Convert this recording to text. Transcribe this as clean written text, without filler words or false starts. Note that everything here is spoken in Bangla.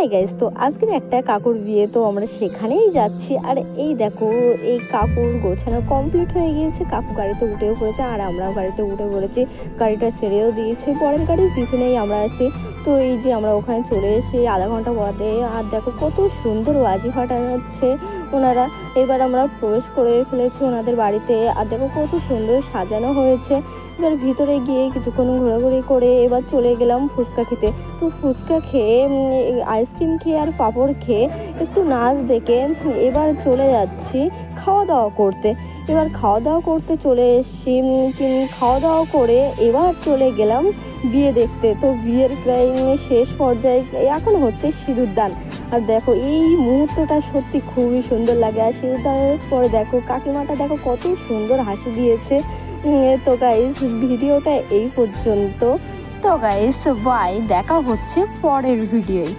হাই গাইস, তো আজকের একটা কাকুর বিয়ে, তো আমরা সেখানেই যাচ্ছি। আর এই দেখো, এই কাকুর গোছানো কমপ্লিট হয়ে গিয়েছে, কাকু গাড়িতে উঠেও পড়েছে আর আমরাও গাড়িতে উঠে পড়েছি। গাড়িটা ছেড়েও দিয়েছে, পরের গাড়ির পিছনেই আমরা আছি। তো এই যে আমরা ওখানে চলে এসে আধা ঘন্টা বাদে, আর দেখো কত সুন্দর বাজি ফাটাচ্ছে ওনারা। এবার আমরা প্রবেশ করে ফেলেছি ওনাদের বাড়িতে, আর দেখো কত সুন্দর সাজানো হয়েছে। এবার ভিতরে গিয়ে কিছুক্ষণ ঘোরাঘুরি করে এবার চলে গেলাম ফুচকা খেতে। তো ফুচকা খেয়ে, আইসক্রিম খেয়ে আর পাঁপড় খেয়ে, একটু নাচ দেখে এবার চলে যাচ্ছি খাওয়া দাওয়া করতে। এবার খাওয়া দাওয়া করতে চলে এসেছি। খাওয়া দাওয়া করে এবার চলে গেলাম বিয়ে দেখতে। তো বিয়ের প্রায় শেষ পর্যায়ে এখন হচ্ছে সিঁদুরদান। আর দেখো এই মুহূর্তটা সত্যি খুবই সুন্দর লাগে। আর সিঁদুরদানের পরে দেখো কাকিমাটা দেখো কত সুন্দর হাসি দিয়েছে। তো গাইস, ভিডিওটা এই পর্যন্ত। তো গাইস, বাই, দেখা হচ্ছে পরের ভিডিওয়।